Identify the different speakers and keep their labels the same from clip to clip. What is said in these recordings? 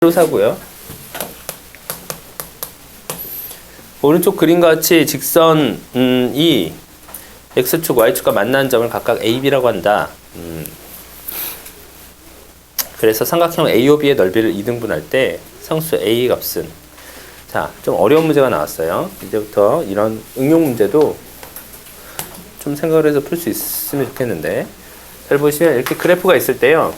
Speaker 1: 사고요. 오른쪽 그림과 같이 직선이 x축, y축과 만나는 점을 각각 a, b라고 한다. 그래서 삼각형 AOB의 넓이를 2등분할 때 성수 a 값은, 자, 좀 어려운 문제가 나왔어요. 이제부터 이런 응용 문제도 좀 생각을 해서 풀 수 있으면 좋겠는데, 잘 보시면 이렇게 그래프가 있을 때요,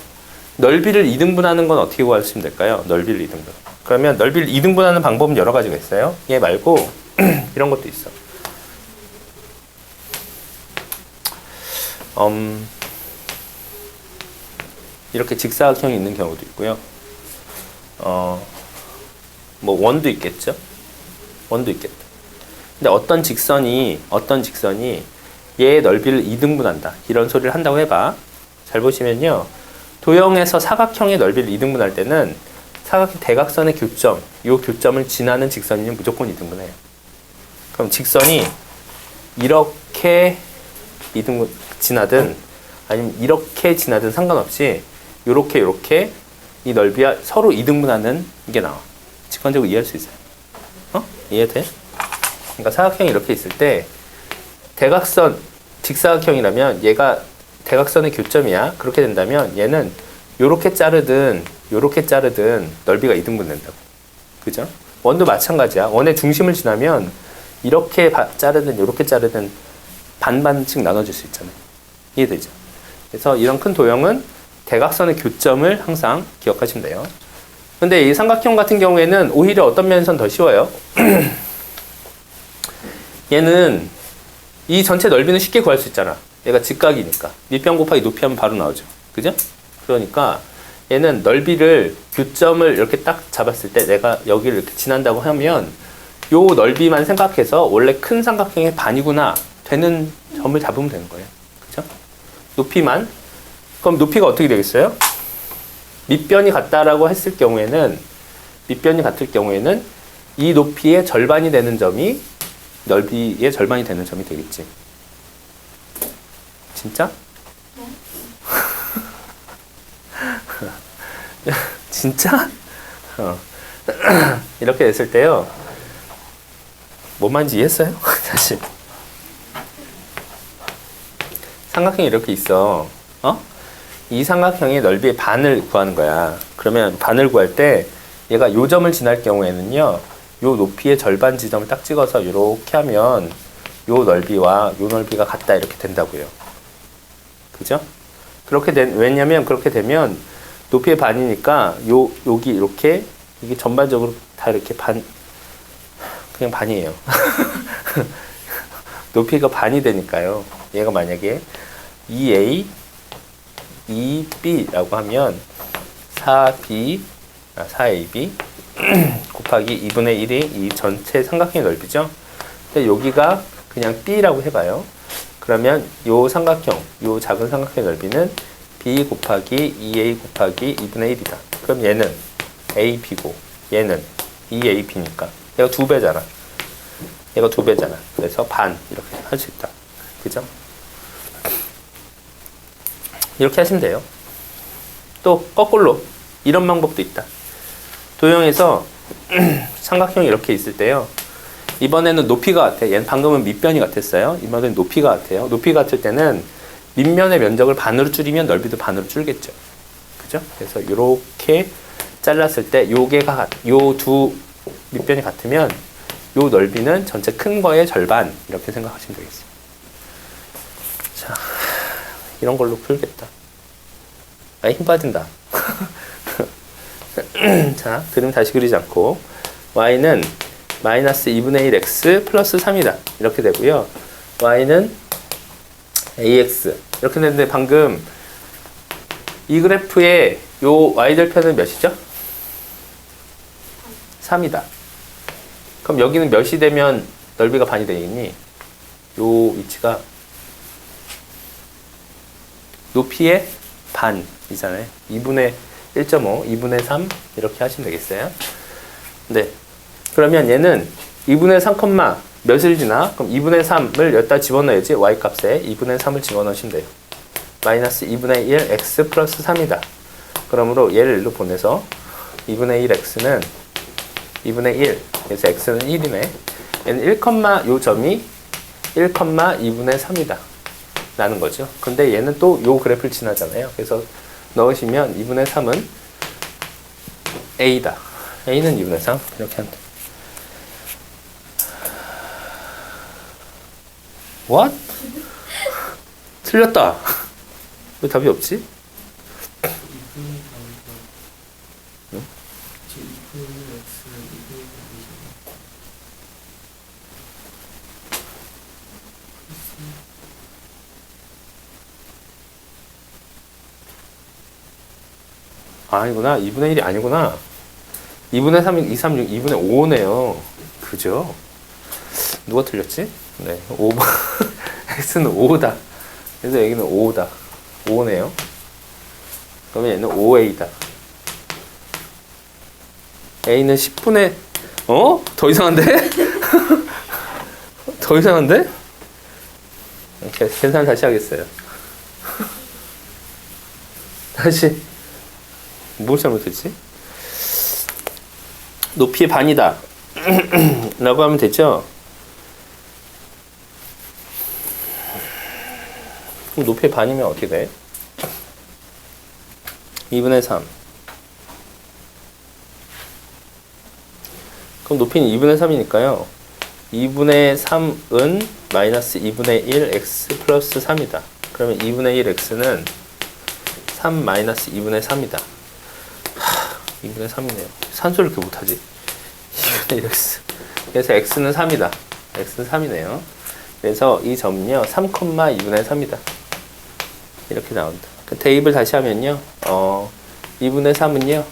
Speaker 1: 넓이를 2등분하는 건 어떻게 구할 수 있으면 될까요? 넓이를 2등분. 그러면 넓이를 2등분하는 방법은 여러 가지가 있어요. 얘 말고 이런 것도 있어. 이렇게 직사각형이 있는 경우도 있고요. 뭐 원도 있겠죠? 원도 있겠다. 근데 어떤 직선이 얘의 넓이를 2등분한다. 이런 소리를 한다고 해봐. 잘 보시면요. 도형에서 사각형의 넓이를 2등분할 때는 사각형 대각선의 교점, 이 교점을 지나는 직선이면 무조건 2등분해요. 그럼 직선이 이렇게 2등분 지나든 아니면 이렇게 지나든 상관없이 요렇게 이 넓이와 서로 2등분하는 게 나와. 직관적으로 이해할 수 있어요. 이해돼? 그러니까 사각형이 이렇게 있을 때 대각선, 직사각형이라면 얘가 대각선의 교점이야. 그렇게 된다면 얘는 요렇게 자르든 넓이가 2등분 된다고. 그죠? 원도 마찬가지야. 원의 중심을 지나면 이렇게 자르든 요렇게 자르든 반반씩 나눠질 수 있잖아요. 이해되죠? 그래서 이런 큰 도형은 대각선의 교점을 항상 기억하시면 돼요. 근데 이 삼각형 같은 경우에는 오히려 어떤 면에서는 더 쉬워요. 얘는 이 전체 넓이는 쉽게 구할 수 있잖아. 얘가 직각이니까. 밑변 곱하기 높이 하면 바로 나오죠. 그죠? 그러니까 얘는 넓이를, 교점을 이렇게 딱 잡았을 때 내가 여기를 이렇게 지난다고 하면 요 넓이만 생각해서 원래 큰 삼각형의 반이구나 되는 점을 잡으면 되는 거예요. 그죠? 높이만. 그럼 높이가 어떻게 되겠어요? 밑변이 같다라고 했을 경우에는, 밑변이 같을 경우에는 이 높이의 절반이 되는 점이 넓이의 절반이 되는 점이 되겠지. 진짜? 진짜? 이렇게 됐을 때요. 뭔 말인지 이해했어요? 사실. 삼각형이 이렇게 있어. 이 삼각형의 넓이의 반을 구하는 거야. 그러면 반을 구할 때 얘가 요 점을 지날 경우에는요, 요 높이의 절반 지점을 딱 찍어서 이렇게 하면 요 넓이와 요 넓이가 같다 이렇게 된다고요. 그죠? 왜냐면 그렇게 되면 높이의 반이니까 여기 이렇게 이게 전반적으로 다 이렇게 그냥 반이에요. 높이가 반이 되니까요. 얘가 만약에 2a 2b라고 하면 4ab 곱하기 2분의 1이 이 전체 삼각형의 넓이죠. 근데 여기가 그냥 b라고 해봐요. 그러면 요 삼각형, 요 작은 삼각형의 넓이는 b 곱하기 2a 곱하기 2분의 1이다. 그럼 얘는 ab고 얘는 2ab니까 얘가 2배잖아. 얘가 2배잖아. 그래서 반 이렇게 할 수 있다. 그죠? 이렇게 하시면 돼요. 또 거꾸로 이런 방법도 있다. 도형에서 삼각형이 이렇게 있을 때요. 이번에는 높이가 같아. 얘는 방금은 밑변이 같았어요. 이번에는 높이가 같아요. 높이 같을 때는 밑면의 면적을 반으로 줄이면 넓이도 반으로 줄겠죠. 그죠? 그래서 이렇게 잘랐을 때 요 두 밑변이 같으면 요 넓이는 전체 큰 거의 절반 이렇게 생각하시면 되겠어요. 자, 이런 걸로 풀겠다. 힘 빠진다. 자, 그림 다시 그리지 않고 y는 마이너스 2분의 1 x 플러스 3이다. 이렇게 되고요. y는 ax 이렇게 됐는데 방금 이 그래프의 요 y절편은 몇이죠? 3이다. 그럼 여기는 몇이 되면 넓이가 반이 되겠니? 요 위치가 높이의 반이잖아요. 2분의 1.5, 2분의 3 이렇게 하시면 되겠어요. 네. 그러면 얘는 2분의 3, 몇을 지나? 그럼 2분의 3을 여기다 집어넣어야지. y값에 2분의 3을 집어넣으시면 돼요. 마이너스 2분의 1 x 플러스 3이다. 그러므로 얘를 일로 보내서 2분의 1 x는 2분의 1. 그래서 x는 1이네. 얘는 1, 요 점이 1, 2분의 3이다. 라는 거죠. 근데 얘는 또 요 그래프를 지나잖아요. 그래서 넣으시면 2분의 3은 a다. a는 2분의 3. 이렇게 한다. What? 틀렸다. 왜 답이 없지? 응? 아니구나. 2분의 1이 아니구나. 2분의 3이 2, 3, 6, 2분의 5네요. 그죠? 누가 틀렸지? 네. 5번. x는 5다. 그래서 여기는 5다. 5네요. 그러면 얘는 5a다. a는 10분의, 더 이상한데? 더 이상한데? 계산 다시 하겠어요. 다시. 뭘 잘못했지? 높이의 반이다. 라고 하면 되죠? 그럼 높이의 반이면 어떻게 돼? 2분의 3. 그럼 높이는 2분의 3이니까요. 2분의 3은 마이너스 2분의 1 x 플러스 3이다. 그러면 2분의 1 x는 3 마이너스 2분의 3이다. 2분의 3이네요. 산소를 이렇게 못하지? 2분의 1 x. 그래서 x는 3이다. x는 3이네요. 그래서 이 점은요, 3, 2분의 3이다. 이렇게 나온다. 그 대입을 다시 하면요, 2분의 3은요,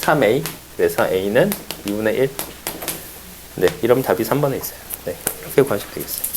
Speaker 1: 3a. 그래서 a는 2분의 1. 네, 이러면 답이 3번에 있어요. 네, 이렇게 구하시면 되겠어요.